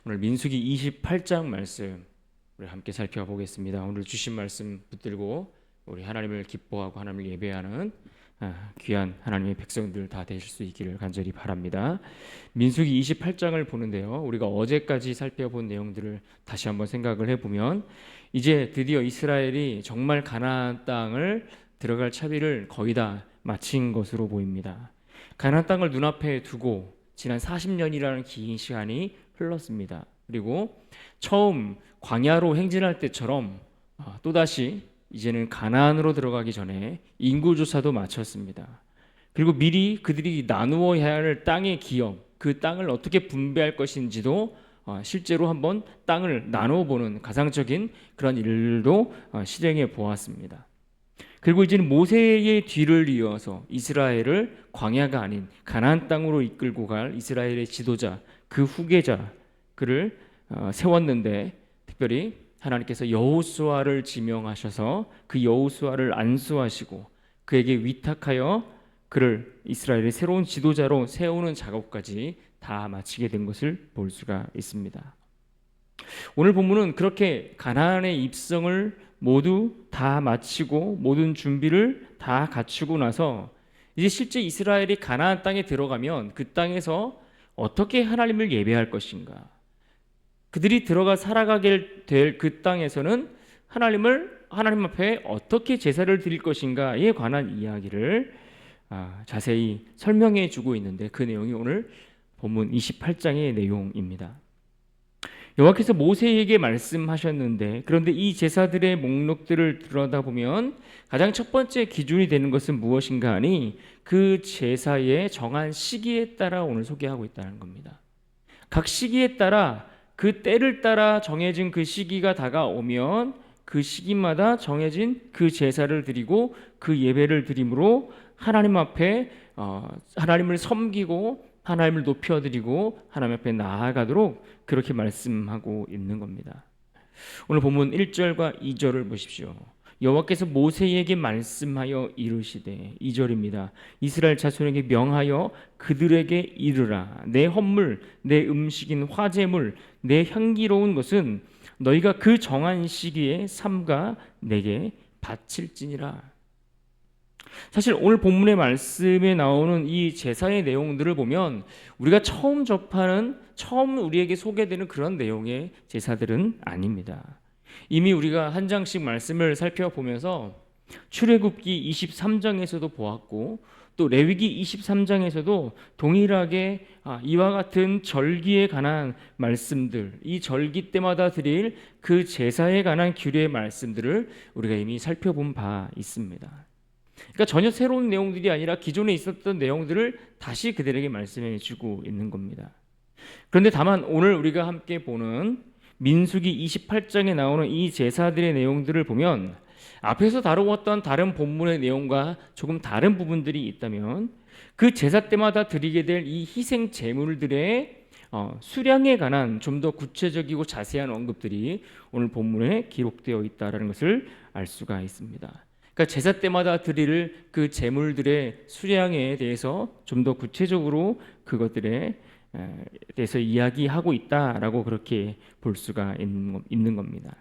오늘 민수기 28장 말씀 우리 함께 살펴보겠습니다. 오늘 주신 말씀 붙들고 우리 하나님을 기뻐하고 하나님을 예배하는 귀한 하나님의 백성들 다 되실 수 있기를 간절히 바랍니다. 민수기 28장을 보는데요, 우리가 어제까지 살펴본 내용들을 다시 한번 생각을 해보면 이제 드디어 이스라엘이 정말 가나안 땅을 들어갈 차비를 거의 다 마친 것으로 보입니다. 가나안 땅을 눈앞에 두고 지난 40년이라는 긴 시간이 흘렀습니다. 그리고 처음 광야로 행진할 때처럼 또다시 이제는 가나안으로 들어가기 전에 인구조사도 마쳤습니다. 그리고 미리 그들이 나누어야 할 땅의 기업, 그 땅을 어떻게 분배할 것인지도 실제로 한번 땅을 나누어 보는 가상적인 그런 일도 실행해 보았습니다. 그리고 이제는 모세의 뒤를 이어서 이스라엘을 광야가 아닌 가나안 땅으로 이끌고 갈 이스라엘의 지도자, 그 후계자 그를 세웠는데, 특별히 하나님께서 여호수아를 지명하셔서 그 여호수아를 안수하시고 그에게 위탁하여 그를 이스라엘의 새로운 지도자로 세우는 작업까지 다 마치게 된 것을 볼 수가 있습니다. 오늘 본문은 그렇게 가나안의 입성을 모두 다 마치고 모든 준비를 다 갖추고 나서 이제 실제 이스라엘이 가나안 땅에 들어가면 그 땅에서 어떻게 하나님을 예배할 것인가, 그들이 들어가 살아가게 될 그 땅에서는 하나님 앞에 어떻게 제사를 드릴 것인가에 관한 이야기를 자세히 설명해 주고 있는데, 그 내용이 오늘 본문 28장의 내용입니다. 여호와께서 모세에게 말씀하셨는데, 그런데 이 제사들의 목록들을 들여다보면 가장 첫 번째 기준이 되는 것은 무엇인가 하니 그 제사의 정한 시기에 따라 오늘 소개하고 있다는 겁니다. 각 시기에 따라, 그 때를 따라 정해진 그 시기가 다가오면 그 시기마다 정해진 그 제사를 드리고 그 예배를 드림으로 하나님 앞에 하나님을 섬기고 하나님을 높여드리고 하나님 앞에 나아가도록 그렇게 말씀하고 있는 겁니다. 오늘 본문 1절과 2절을 보십시오. 여호와께서 모세에게 말씀하여 이르시되, 2절입니다. 이스라엘 자손에게 명하여 그들에게 이르라. 내 헌물, 내 음식인 화제물, 내 향기로운 것은 너희가 그 정한 시기에 삼가 내게 바칠지니라. 사실 오늘 본문의 말씀에 나오는 이 제사의 내용들을 보면 우리가 처음 우리에게 소개되는 그런 내용의 제사들은 아닙니다. 이미 우리가 한 장씩 말씀을 살펴보면서 출애굽기 23장에서도 보았고, 또 레위기 23장에서도 동일하게 이와 같은 절기에 관한 말씀들, 이 절기 때마다 드릴 그 제사에 관한 규례의 말씀들을 우리가 이미 살펴본 바 있습니다. 그러니까 전혀 새로운 내용들이 아니라 기존에 있었던 내용들을 다시 그들에게 말씀해 주고 있는 겁니다. 그런데 다만 오늘 우리가 함께 보는 민수기 28장에 나오는 이 제사들의 내용들을 보면 앞에서 다루었던 다른 본문의 내용과 조금 다른 부분들이 있다면, 그 제사 때마다 드리게 될 이 희생 제물들의 수량에 관한 좀 더 구체적이고 자세한 언급들이 오늘 본문에 기록되어 있다는 것을 알 수가 있습니다. 그러니까 제사 때마다 드릴 그 제물들의 수량에 대해서 좀 더 구체적으로 그것들에 대해서 이야기하고 있다라고 그렇게 볼 수가 있는 겁니다.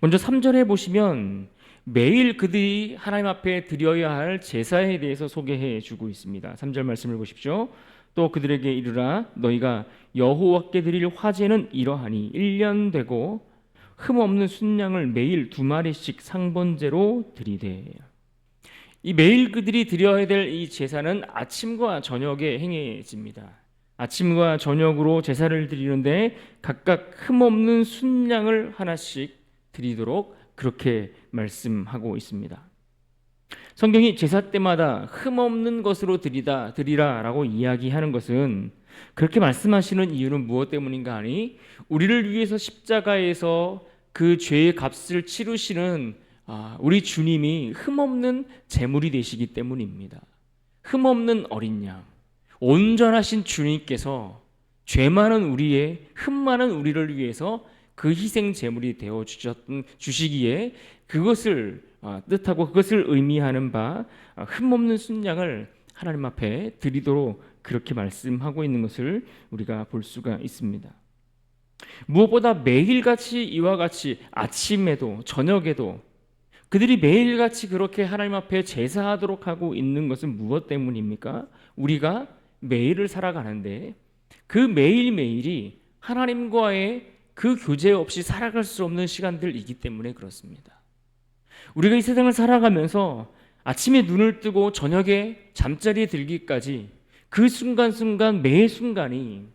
먼저 3절에 보시면 매일 그들이 하나님 앞에 드려야 할 제사에 대해서 소개해 주고 있습니다. 3절 말씀을 보십시오. 또 그들에게 이르라. 너희가 여호와께 드릴 화제는 이러하니 1년 되고 흠없는 순양을 매일 2마리씩 상번제로 드리되. 이 매일 그들이 드려야 될 이 제사는 아침과 저녁에 행해집니다. 아침과 저녁으로 제사를 드리는데 각각 흠없는 순양을 하나씩 드리도록 그렇게 말씀하고 있습니다. 성경이 제사 때마다 흠없는 것으로 드리라라고 이야기하는 것은, 그렇게 말씀하시는 이유는 무엇 때문인가 하니 우리를 위해서 십자가에서 그 죄의 값을 치르시는 우리 주님이 흠없는 제물이 되시기 때문입니다. 흠없는 어린 양, 온전하신 주님께서 죄 많은 흠 많은 우리를 위해서 그 희생 제물이 되어 주시기에 그것을 뜻하고 그것을 의미하는 바 흠없는 순양을 하나님 앞에 드리도록 그렇게 말씀하고 있는 것을 우리가 볼 수가 있습니다. 무엇보다 매일같이 이와 같이 아침에도 저녁에도 그들이 매일같이 그렇게 하나님 앞에 제사하도록 하고 있는 것은 무엇 때문입니까? 우리가 매일을 살아가는데 그 매일매일이 하나님과의 그 교제 없이 살아갈 수 없는 시간들이기 때문에 그렇습니다. 우리가 이 세상을 살아가면서 아침에 눈을 뜨고 저녁에 잠자리에 들기까지 그 순간순간 매 순간이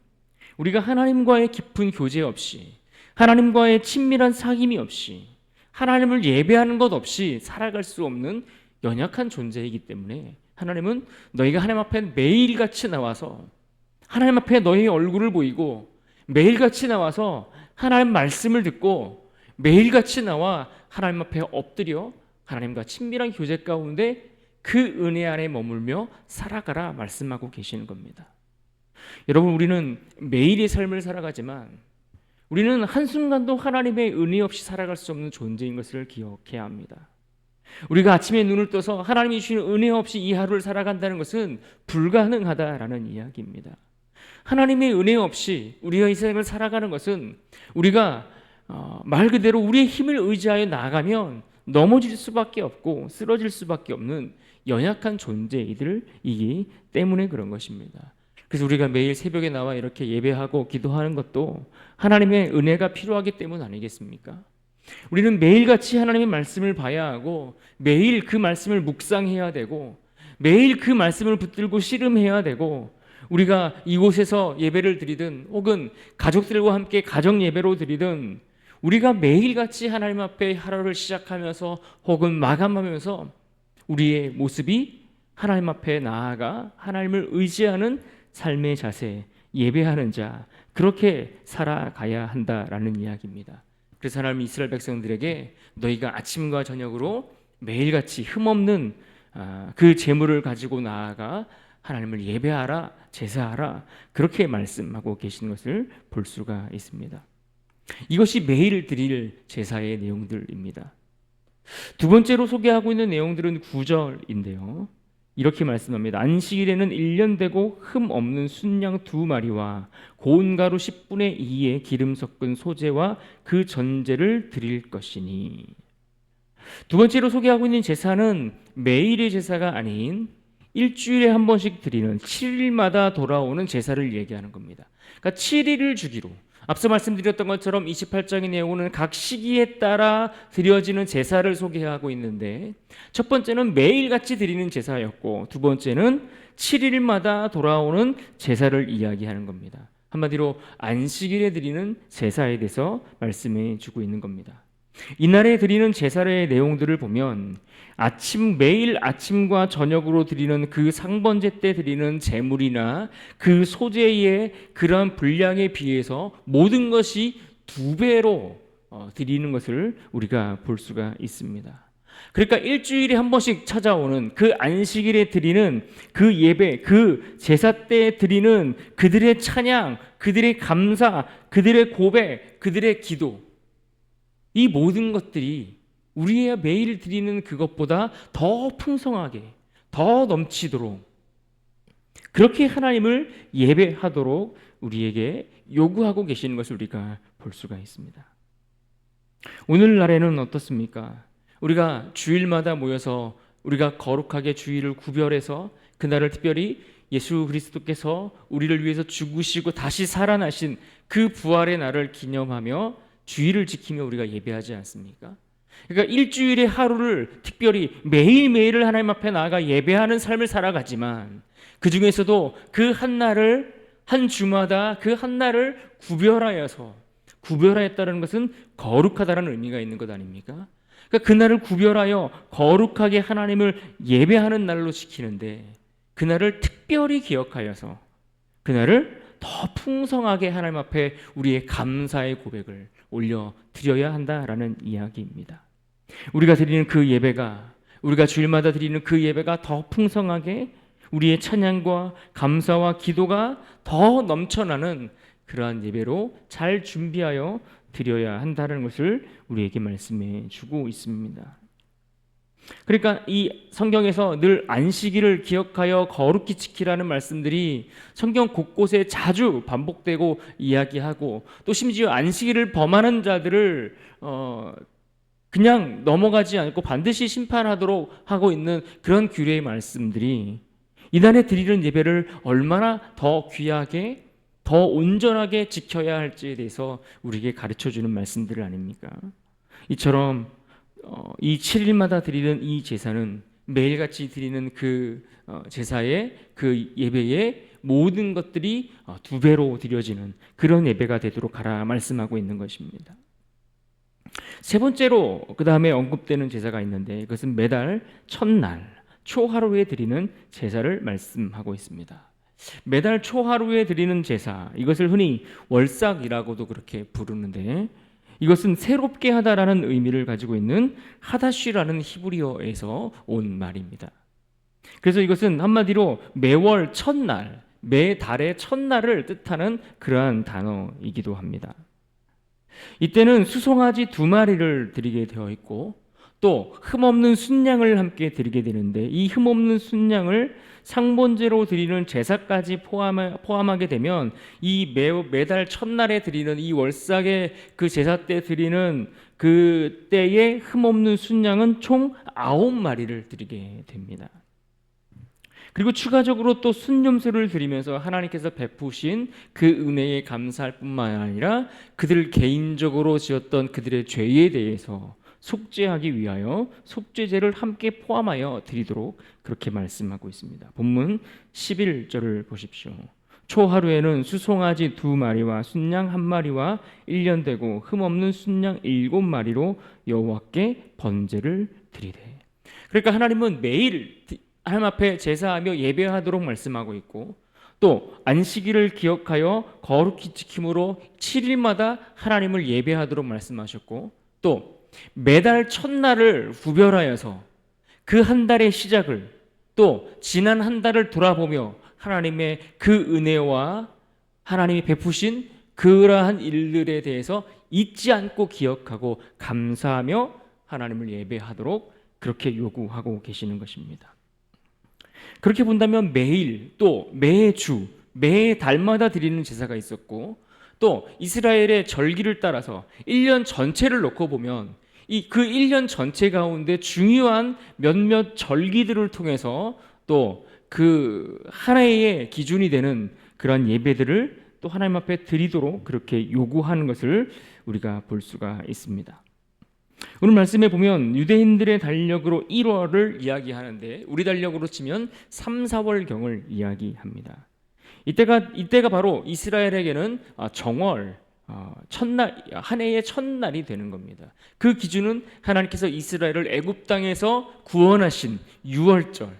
우리가 하나님과의 깊은 교제 없이 하나님과의 친밀한 사귐이 없이 하나님을 예배하는 것 없이 살아갈 수 없는 연약한 존재이기 때문에 하나님은 너희가 하나님 앞에 매일같이 나와서 하나님 앞에 너희의 얼굴을 보이고 매일같이 나와서 하나님 말씀을 듣고 매일같이 나와 하나님 앞에 엎드려 하나님과 친밀한 교제 가운데 그 은혜 안에 머물며 살아가라 말씀하고 계시는 겁니다. 여러분, 우리는 매일의 삶을 살아가지만 우리는 한순간도 하나님의 은혜 없이 살아갈 수 없는 존재인 것을 기억해야 합니다. 우리가 아침에 눈을 떠서 하나님이 주시는 은혜 없이 이 하루를 살아간다는 것은 불가능하다라는 이야기입니다. 하나님의 은혜 없이 우리가 이 세상을 살아가는 것은 우리가 말 그대로 우리의 힘을 의지하여 나아가면 넘어질 수밖에 없고 쓰러질 수밖에 없는 연약한 존재이기 때문에 그런 것입니다. 그래서 우리가 매일 새벽에 나와 이렇게 예배하고 기도하는 것도 하나님의 은혜가 필요하기 때문 아니겠습니까? 우리는 매일같이 하나님의 말씀을 봐야 하고 매일 그 말씀을 묵상해야 되고 매일 그 말씀을 붙들고 씨름해야 되고 우리가 이곳에서 예배를 드리든 혹은 가족들과 함께 가정 예배로 드리든 우리가 매일같이 하나님 앞에 하루를 시작하면서 혹은 마감하면서 우리의 모습이 하나님 앞에 나아가 하나님을 의지하는 삶의 자세, 예배하는 자, 그렇게 살아가야 한다라는 이야기입니다. 그래서 하나님 이스라엘 백성들에게 너희가 아침과 저녁으로 매일같이 흠없는 그 제물을 가지고 나아가 하나님을 예배하라, 제사하라, 그렇게 말씀하고 계시는 것을 볼 수가 있습니다. 이것이 매일 드릴 제사의 내용들입니다. 두 번째로 소개하고 있는 내용들은 9절인데요. 이렇게 말씀합니다. 안식일에는 1년 되고 흠 없는 순양 2마리와 고운 가루 10분의 2의 기름 섞은 소제와 그 전제를 드릴 것이니. 두 번째로 소개하고 있는 제사는 매일의 제사가 아닌 일주일에 한 번씩 드리는 7일마다 돌아오는 제사를 얘기하는 겁니다. 그러니까 7일을 주기로, 앞서 말씀드렸던 것처럼 28장의 내용은 각 시기에 따라 드려지는 제사를 소개하고 있는데 첫 번째는 매일같이 드리는 제사였고 두 번째는 7일마다 돌아오는 제사를 이야기하는 겁니다. 한마디로 안식일에 드리는 제사에 대해서 말씀해 주고 있는 겁니다. 이날에 드리는 제사의 내용들을 보면 매일 아침과 저녁으로 드리는 그 상번제 때 드리는 제물이나 그 소제의 그러한 분량에 비해서 모든 것이 2배로 드리는 것을 우리가 볼 수가 있습니다. 그러니까 일주일에 한 번씩 찾아오는 그 안식일에 드리는 그 예배, 그 제사 때 드리는 그들의 찬양, 그들의 감사, 그들의 고백, 그들의 기도, 이 모든 것들이 우리의 매일 드리는 그것보다 더 풍성하게, 더 넘치도록 그렇게 하나님을 예배하도록 우리에게 요구하고 계시는 것을 우리가 볼 수가 있습니다. 오늘날에는 어떻습니까? 우리가 주일마다 모여서 우리가 거룩하게 주일을 구별해서 그날을 특별히 예수 그리스도께서 우리를 위해서 죽으시고 다시 살아나신 그 부활의 날을 기념하며 주일을 지키며 우리가 예배하지 않습니까? 그러니까 일주일의 하루를 특별히 매일매일을 하나님 앞에 나아가 예배하는 삶을 살아가지만 그 중에서도 그 한 날을 한 주마다 그 한 날을 구별하였다는 것은 거룩하다는 의미가 있는 것 아닙니까? 그러니까 그날을 구별하여 거룩하게 하나님을 예배하는 날로 지키는데 그날을 특별히 기억하여서 그날을 더 풍성하게 하나님 앞에 우리의 감사의 고백을 올려드려야 한다라는 이야기입니다. 우리가 드리는 그 예배가, 우리가 주일마다 드리는 그 예배가 더 풍성하게 우리의 찬양과 감사와 기도가 더 넘쳐나는 그러한 예배로 잘 준비하여 드려야 한다는 것을 우리에게 말씀해 주고 있습니다. 그러니까 이 성경에서 늘 안식일을 기억하여 거룩히 지키라는 말씀들이 성경 곳곳에 자주 반복되고 이야기하고, 또 심지어 안식일을 범하는 자들을 그냥 넘어가지 않고 반드시 심판하도록 하고 있는 그런 규례의 말씀들이 이날에 드리는 예배를 얼마나 더 귀하게, 더 온전하게 지켜야 할지에 대해서 우리에게 가르쳐주는 말씀들 아닙니까? 이처럼 이 7일마다 드리는 이 제사는 매일같이 드리는 그 제사의 그 예배의 모든 것들이 두 배로 드려지는 그런 예배가 되도록 하라 말씀하고 있는 것입니다. 세 번째로 그 다음에 언급되는 제사가 있는데, 그것은 매달 첫날 초하루에 드리는 제사를 말씀하고 있습니다. 매달 초하루에 드리는 제사, 이것을 흔히 월삭이라고도 그렇게 부르는데, 이것은 새롭게 하다라는 의미를 가지고 있는 하다쉬라는 히브리어에서 온 말입니다. 그래서 이것은 한마디로 매월 첫날, 매 달의 첫날을 뜻하는 그러한 단어이기도 합니다. 이때는 수송아지 2마리를 드리게 되어 있고, 또 흠없는 순양을 함께 드리게 되는데, 이 흠없는 순양을 상번제로 드리는 제사까지 포함하게 되면 이 매달 첫날에 드리는 이 월삭의 그 제사 때 드리는 그 때의 흠없는 순양은 총 9마리를 드리게 됩니다. 그리고 추가적으로 또 순념수를 드리면서 하나님께서 베푸신 그 은혜에 감사할 뿐만 아니라 그들 개인적으로 지었던 그들의 죄에 대해서 속죄하기 위하여 속죄제를 함께 포함하여 드리도록 그렇게 말씀하고 있습니다. 본문 11절을 보십시오. 초하루에는 수송아지 2마리와 순양 1마리와 1년 되고 흠없는 순양 7마리로 여호와께 번제를 드리되. 그러니까 하나님은 매일 하나님 앞에 제사하며 예배하도록 말씀하고 있고, 또 안식일을 기억하여 거룩히 지킴으로 7일마다 하나님을 예배하도록 말씀하셨고, 또 매달 첫날을 구별하여서 그 한 달의 시작을, 또 지난 한 달을 돌아보며 하나님의 그 은혜와 하나님이 베푸신 그러한 일들에 대해서 잊지 않고 기억하고 감사하며 하나님을 예배하도록 그렇게 요구하고 계시는 것입니다. 그렇게 본다면 매일, 또 매주, 매 달마다 드리는 제사가 있었고, 또 이스라엘의 절기를 따라서 1년 전체를 놓고 보면 그 1년 전체 가운데 중요한 몇몇 절기들을 통해서 또 그 하나의 기준이 되는 그러한 예배들을 또 하나님 앞에 드리도록 그렇게 요구하는 것을 우리가 볼 수가 있습니다. 오늘 말씀에 보면 유대인들의 달력으로 1월을 이야기하는데, 우리 달력으로 치면 3, 4월경을 이야기합니다. 이때가 바로 이스라엘에게는 정월, 첫날, 한 해의 첫날이 되는 겁니다. 그 기준은 하나님께서 이스라엘을 애굽 땅에서 구원하신 6월절,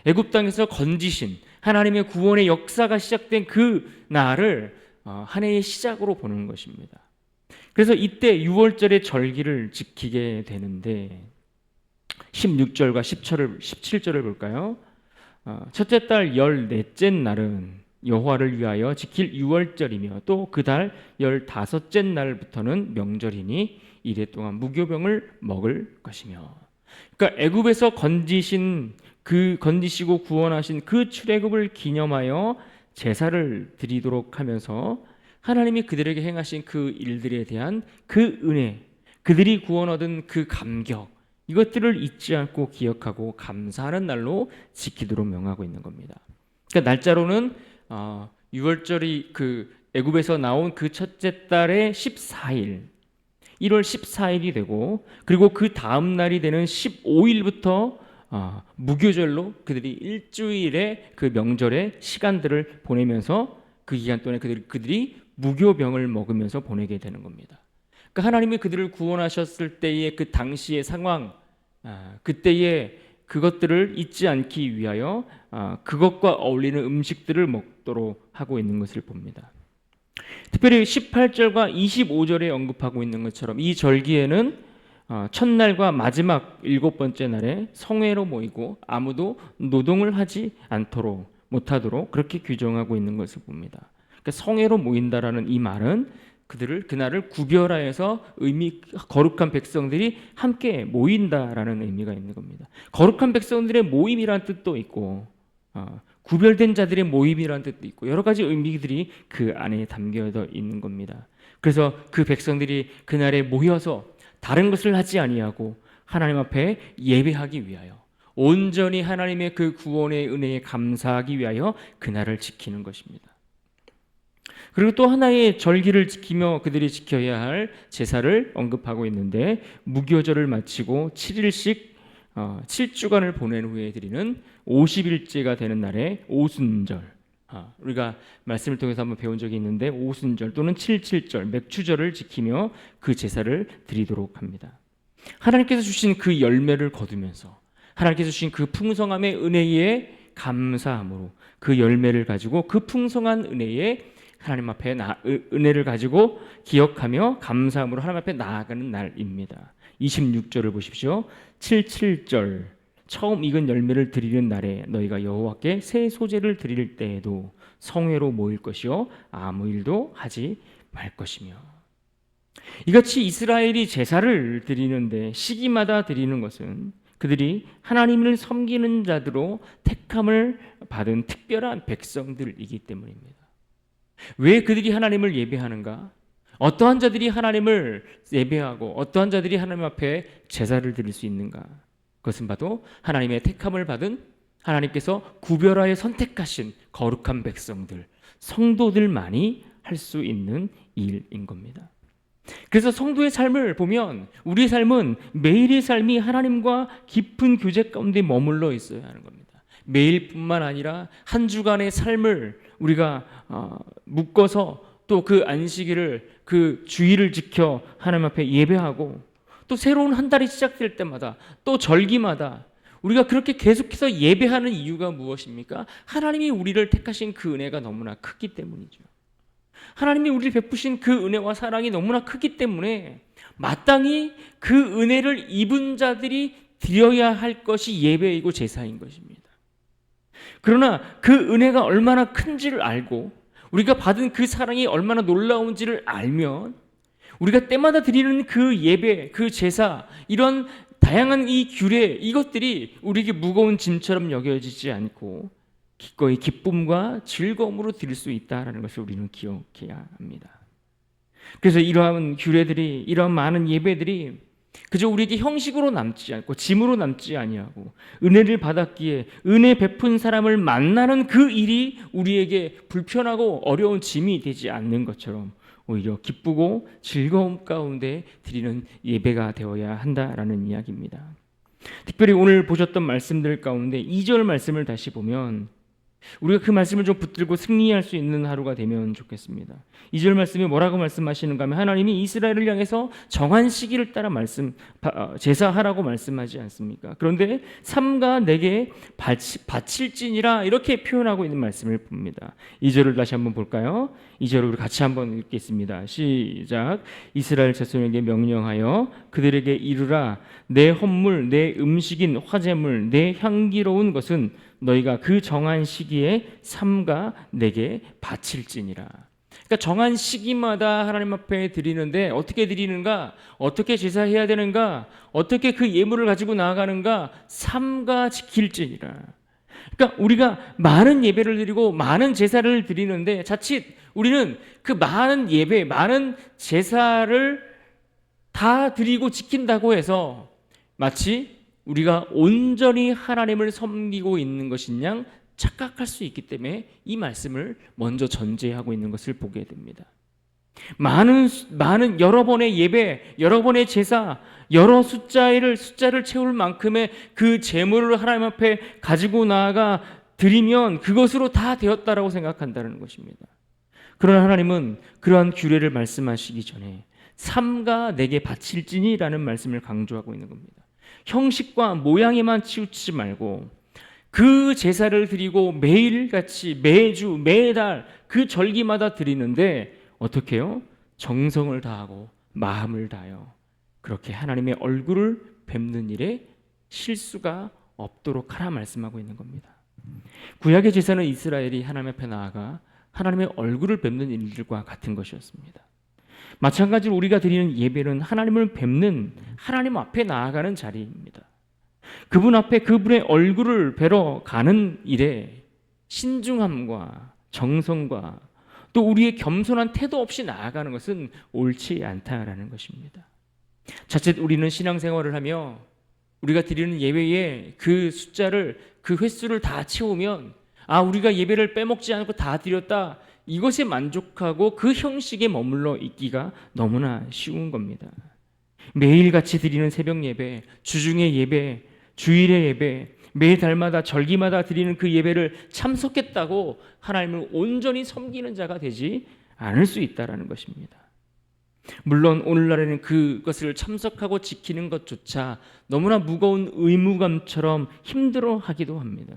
애굽 땅에서 건지신 하나님의 구원의 역사가 시작된 그 날을 한 해의 시작으로 보는 것입니다. 그래서 이때 6월절의 절기를 지키게 되는데, 16절과 17절을 볼까요? 첫째 달 14째 날은 여호와를 위하여 지킬 6월절이며, 또 그 달 15째 날부터는 명절이니 이래 동안 무교병을 먹을 것이며. 그러니까 애굽에서 건지시고 구원하신 그 출애굽을 기념하여 제사를 드리도록 하면서 하나님이 그들에게 행하신 그 일들에 대한 그 은혜, 그들이 구원 얻은 그 감격, 이것들을 잊지 않고 기억하고 감사하는 날로 지키도록 명하고 있는 겁니다. 그러니까 날짜로는 6월절이 그 애굽에서 나온 그 첫째 달의 14일, 1월 14일이 되고, 그리고 그 다음 날이 되는 15일부터 무교절로 그들이 일주일의 그 명절의 시간들을 보내면서 그 기간 동안에 그들이 무교병을 먹으면서 보내게 되는 겁니다. 그러니까 하나님이 그들을 구원하셨을 때의 그 당시의 상황, 그때의 그것들을 잊지 않기 위하여 그것과 어울리는 음식들을 먹도록 하고 있는 것을 봅니다. 특별히 18절과 25절에 언급하고 있는 것처럼 이 절기에는 첫날과 마지막 7번째 날에 성회로 모이고 아무도 노동을 하지 못하도록 그렇게 규정하고 있는 것을 봅니다. 그러니까 성회로 모인다라는 이 말은 그날을 구별하여서 거룩한 백성들이 함께 모인다라는 의미가 있는 겁니다. 거룩한 백성들의 모임이란 뜻도 있고 구별된 자들의 모임이란 뜻도 있고 여러 가지 의미들이 그 안에 담겨져 있는 겁니다. 그래서 그 백성들이 그날에 모여서 다른 것을 하지 아니하고 하나님 앞에 예배하기 위하여 온전히 하나님의 그 구원의 은혜에 감사하기 위하여 그날을 지키는 것입니다. 그리고 또 하나의 절기를 지키며 그들이 지켜야 할 제사를 언급하고 있는데 무교절을 마치고 7일씩 7주간을 보낸 후에 드리는 50일째가 되는 날에 오순절, 우리가 말씀을 통해서 한번 배운 적이 있는데 오순절 또는 77절 맥추절을 지키며 그 제사를 드리도록 합니다. 하나님께서 주신 그 열매를 거두면서 하나님께서 주신 그 풍성함의 은혜에 감사함으로 그 열매를 가지고 그 풍성한 은혜에 하나님 앞에 은혜를 가지고 기억하며 감사함으로 하나님 앞에 나아가는 날입니다. 26절을 보십시오. 77절 처음 익은 열매를 드리는 날에 너희가 여호와께 새 소재를 드릴 때에도 성회로 모일 것이요 아무 일도 하지 말 것이며. 이같이 이스라엘이 제사를 드리는데 시기마다 드리는 것은 그들이 하나님을 섬기는 자들로 택함을 받은 특별한 백성들이기 때문입니다. 왜 그들이 하나님을 예배하는가? 어떠한 자들이 하나님을 예배하고 어떠한 자들이 하나님 앞에 제사를 드릴 수 있는가? 그것은 바로 하나님의 택함을 받은 하나님께서 구별하여 선택하신 거룩한 백성들, 성도들만이 할 수 있는 일인 겁니다. 그래서 성도의 삶을 보면 우리의 삶은 매일의 삶이 하나님과 깊은 교제 가운데 머물러 있어야 하는 겁니다. 매일뿐만 아니라 한 주간의 삶을 우리가 묶어서 또 그 안식일을 그 주일을 지켜 하나님 앞에 예배하고 또 새로운 한 달이 시작될 때마다 또 절기마다 우리가 그렇게 계속해서 예배하는 이유가 무엇입니까? 하나님이 우리를 택하신 그 은혜가 너무나 크기 때문이죠. 하나님이 우리를 베푸신 그 은혜와 사랑이 너무나 크기 때문에 마땅히 그 은혜를 입은 자들이 드려야 할 것이 예배이고 제사인 것입니다. 그러나 그 은혜가 얼마나 큰지를 알고 우리가 받은 그 사랑이 얼마나 놀라운지를 알면 우리가 때마다 드리는 그 예배, 그 제사, 이런 다양한 이 규례, 이것들이 우리에게 무거운 짐처럼 여겨지지 않고 기꺼이 기쁨과 즐거움으로 드릴 수 있다는 것을 우리는 기억해야 합니다. 그래서 이러한 규례들이, 이러한 많은 예배들이 그저 우리에게 형식으로 남지 않고 짐으로 남지 아니하고 은혜를 받았기에 은혜 베푼 사람을 만나는 그 일이 우리에게 불편하고 어려운 짐이 되지 않는 것처럼 오히려 기쁘고 즐거움 가운데 드리는 예배가 되어야 한다라는 이야기입니다. 특별히 오늘 보셨던 말씀들 가운데 2절 말씀을 다시 보면 우리가 그 말씀을 좀 붙들고 승리할 수 있는 하루가 되면 좋겠습니다. 2절 말씀이 뭐라고 말씀하시는가 하면 하나님이 이스라엘을 향해서 정한 시기를 따라 제사하라고 말씀하지 않습니까? 그런데 삼가 내게 바칠지니라 이렇게 표현하고 있는 말씀을 봅니다. 2절을 다시 한번 볼까요? 2절을 우리 같이 한번 읽겠습니다. 시작. 이스라엘 자손에게 명령하여 그들에게 이르라 내 헌물 내 음식인 화제물 내 향기로운 것은 너희가 그 정한 시기에 삼가 내게 바칠지니라. 그러니까 정한 시기마다 하나님 앞에 드리는데 어떻게 드리는가? 어떻게 제사해야 되는가? 어떻게 그 예물을 가지고 나아가는가? 삼가 지킬지니라. 그러니까 우리가 많은 예배를 드리고 많은 제사를 드리는데 자칫 우리는 그 많은 예배, 많은 제사를 다 드리고 지킨다고 해서 마치 우리가 온전히 하나님을 섬기고 있는 것인 양 착각할 수 있기 때문에 이 말씀을 먼저 전제하고 있는 것을 보게 됩니다. 많은 여러 번의 예배, 여러 번의 제사, 여러 숫자를 채울 만큼의 그 재물을 하나님 앞에 가지고 나아가 드리면 그것으로 다 되었다라고 생각한다는 것입니다. 그러나 하나님은 그러한 규례를 말씀하시기 전에 삼가 내게 바칠지니라는 말씀을 강조하고 있는 겁니다. 형식과 모양에만 치우치지 말고 그 제사를 드리고 매일같이 매주 매달 그 절기마다 드리는데 어떻게 해요? 정성을 다하고 마음을 다하여 그렇게 하나님의 얼굴을 뵙는 일에 실수가 없도록 하라 말씀하고 있는 겁니다. 구약의 제사는 이스라엘이 하나님 앞에 나아가 하나님의 얼굴을 뵙는 일들과 같은 것이었습니다. 마찬가지로 우리가 드리는 예배는 하나님을 뵙는, 하나님 앞에 나아가는 자리입니다. 그분 앞에 그분의 얼굴을 뵈러 가는 일에 신중함과 정성과 또 우리의 겸손한 태도 없이 나아가는 것은 옳지 않다라는 것입니다. 자칫 우리는 신앙생활을 하며 우리가 드리는 예배의 그 숫자를, 그 횟수를 다 채우면 우리가 예배를 빼먹지 않고 다 드렸다, 이것에 만족하고 그 형식에 머물러 있기가 너무나 쉬운 겁니다. 매일같이 드리는 새벽 예배, 주중의 예배, 주일의 예배, 매달마다 절기마다 드리는 그 예배를 참석했다고 하나님을 온전히 섬기는 자가 되지 않을 수 있다라는 것입니다. 물론 오늘날에는 그것을 참석하고 지키는 것조차 너무나 무거운 의무감처럼 힘들어하기도 합니다.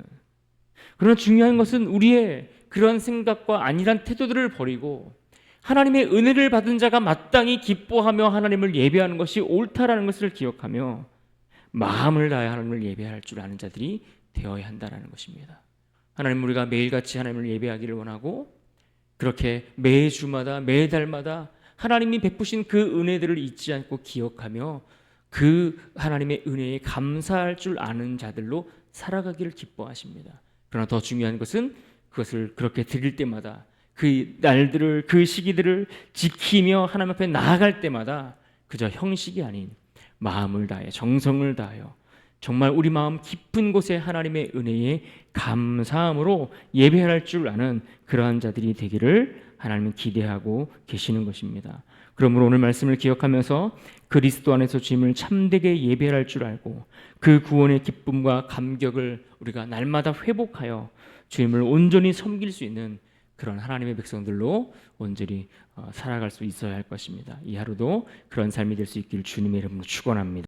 그러나 중요한 것은 우리의 그런 생각과 안일한 태도들을 버리고 하나님의 은혜를 받은 자가 마땅히 기뻐하며 하나님을 예배하는 것이 옳다라는 것을 기억하며 마음을 다해 하나님을 예배할 줄 아는 자들이 되어야 한다는 것입니다. 하나님, 우리가 매일같이 하나님을 예배하기를 원하고 그렇게 매주마다 매달마다 하나님이 베푸신 그 은혜들을 잊지 않고 기억하며 그 하나님의 은혜에 감사할 줄 아는 자들로 살아가기를 기뻐하십니다. 그러나 더 중요한 것은 그것을 그렇게 드릴 때마다 그 날들을, 그 시기들을 지키며 하나님 앞에 나아갈 때마다 그저 형식이 아닌 마음을 다해 정성을 다하여 정말 우리 마음 깊은 곳에 하나님의 은혜에 감사함으로 예배할 줄 아는 그러한 자들이 되기를 하나님은 기대하고 계시는 것입니다. 그러므로 오늘 말씀을 기억하면서 그리스도 안에서 주님을 참되게 예배할 줄 알고 그 구원의 기쁨과 감격을 우리가 날마다 회복하여 주님을 온전히 섬길 수 있는 그런 하나님의 백성들로 온전히 살아갈 수 있어야 할 것입니다. 이 하루도 그런 삶이 될 수 있기를 주님의 이름으로 축원합니다.